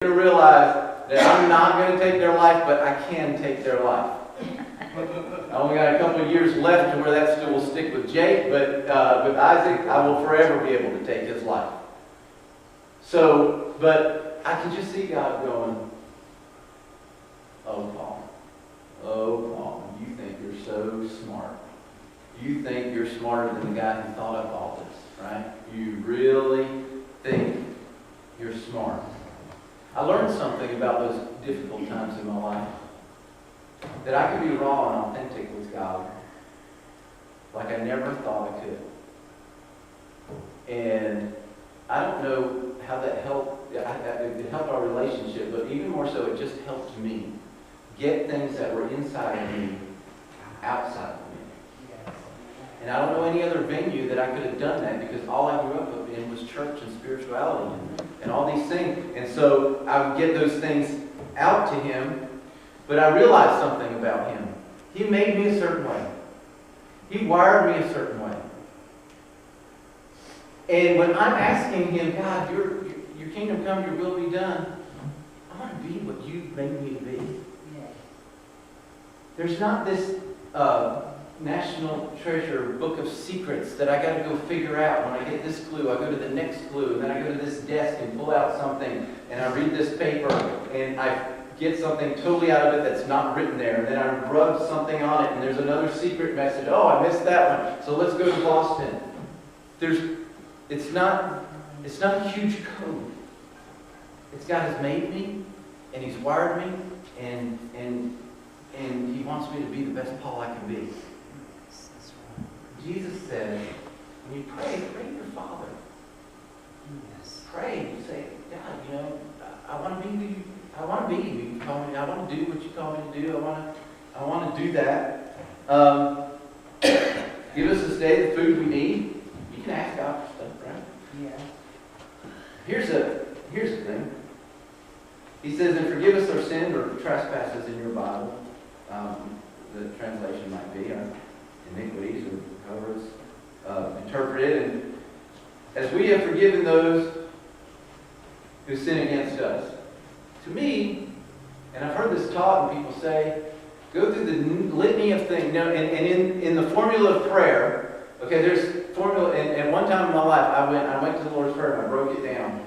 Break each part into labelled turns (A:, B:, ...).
A: to realize that I'm not going to take their life, but I can take their life. I only got a couple of years left to where that still will stick with Jake, but with Isaac, I will forever be able to take his life. So, but I can just see God going, oh, Paul, you think you're so smart. You think you're smarter than the guy who thought up all this, right? You really think you're smart. I learned something about those difficult times in my life. That I could be raw and authentic with God like I never thought I could. And I don't know how that helped. It helped our relationship, but even more so, it just helped me get things that were inside of me outside of me. And I don't know any other venue that I could have done that, because all I grew up in was church and spirituality and all these things. And so I would get those things out to him. But I realized something about him. He made me a certain way. He wired me a certain way. And when I'm asking him, God, your kingdom come, your will be done, I want to be what you've made me to be. Yeah. There's not this national treasure book of secrets that I got to go figure out. When I get this clue, I go to the next clue, and then I go to this desk and pull out something, and I read this paper, and I get something totally out of it that's not written there. And then I rub something on it, and there's another secret message. Oh, I missed that one. So let's go to Boston. It's not a huge code. It's God has made me, and He's wired me, and He wants me to be the best Paul I can be. Jesus said, when you pray to your Father. Yes. Pray. You say, God, I want to be who you. I want to be who you call me. I want to do what you call me to do. I want to do that. Give us this day the food we need. You can ask God for stuff, right? Yeah. Here's the thing. He says, and forgive us our sins or trespasses in your Bible. The translation might be iniquities, or however it's interpreted. And as we have forgiven those who sin against us. To me, and I've heard this taught, and people say, go through the litany of things. And in the formula of prayer, okay, there's formula. And one time in my life, I went to the Lord's Prayer and I broke it down.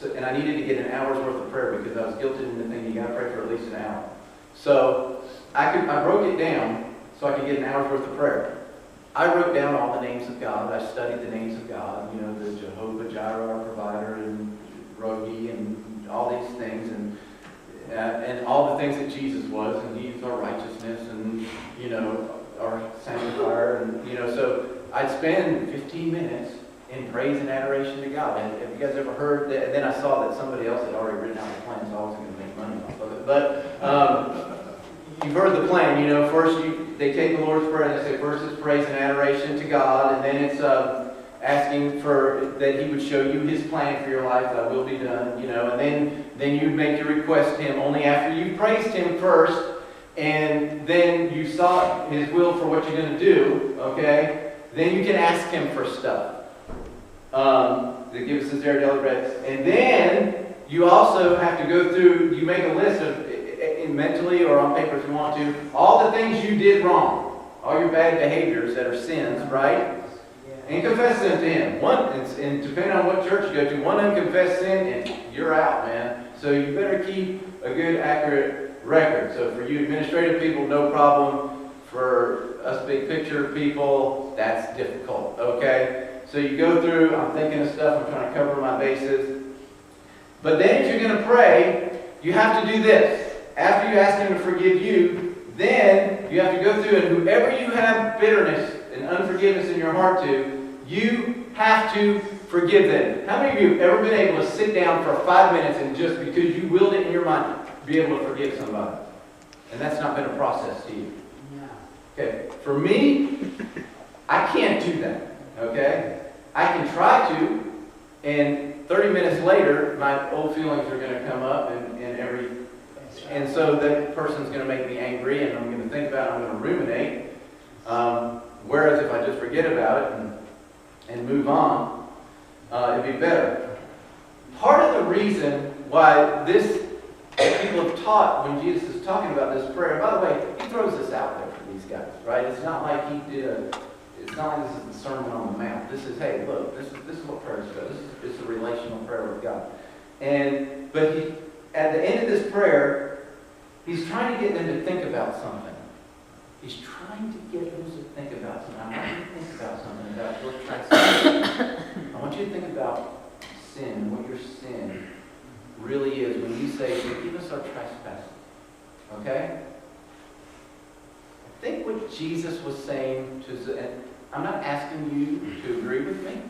A: So, and I needed to get an hour's worth of prayer because I was guilted into thinking you got to pray for at least an hour. So I broke it down so I could get an hour's worth of prayer. I wrote down all the names of God. I studied the names of God. The Jehovah Jireh, our provider, and Rogi, and all these things, and all the things that Jesus was, and He's our righteousness, and our sanctifier, and so I'd spend 15 minutes in praise and adoration to God. And have you guys ever heard that? And then I saw that somebody else had already written out the plan, so I wasn't going to make money off of it. But you've heard the plan. First they take the Lord's Prayer and they say first it's praise and adoration to God, and then it's asking for that He would show you His plan for your life, thy will be done, and then you make your request to Him. Only after you've praised Him first, and then you sought His will for what you're going to do, okay, then you can ask Him for stuff. That gives us our daily bread. And then you also have to go through, you make a list of, mentally or on paper if you want to, all the things you did wrong, all your bad behaviors that are sins, right? And confess them to Him. And depending on what church you go to, one unconfessed sin, and you're out, man. So you better keep a good, accurate record. So for you administrative people, no problem. For us big picture people, that's difficult, okay? So you go through, I'm thinking of stuff, I'm trying to cover my bases. But then if you're going to pray, you have to do this. After you ask Him to forgive you, then you have to go through, and whoever you have bitterness and unforgiveness in your heart to, you have to forgive them. How many of you have ever been able to sit down for 5 minutes and just because you willed it in your mind, be able to forgive somebody? And that's not been a process to you. No. Okay. For me, I can't do that. Okay? I can try to, and 30 minutes later, my old feelings are going to come up, and so that person's going to make me angry, and I'm going to think about it, I'm going to ruminate. Whereas if I just forget about it and move on, it'd be better. Part of the reason why this, people have taught when Jesus is talking about this prayer. By the way, he throws this out there for these guys, right? It's not like it's not like this is the Sermon on the Mount. This is, hey, look, this is what prayer is about. It's a relational prayer with God. But at the end of this prayer, he's trying to get them to think about something. He's trying to get them to think about something. I want you to think about something about your trespasses. I want you to think about sin and what your sin really is when you say, forgive us our trespasses. Okay? I think what Jesus was saying and I'm not asking you to agree with me.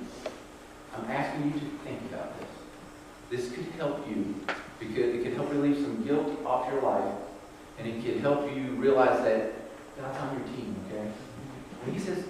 A: I'm asking you to think about this. This could help you because it could help relieve some guilt off your life, and it could help you realize that God's on your team, okay? When he says,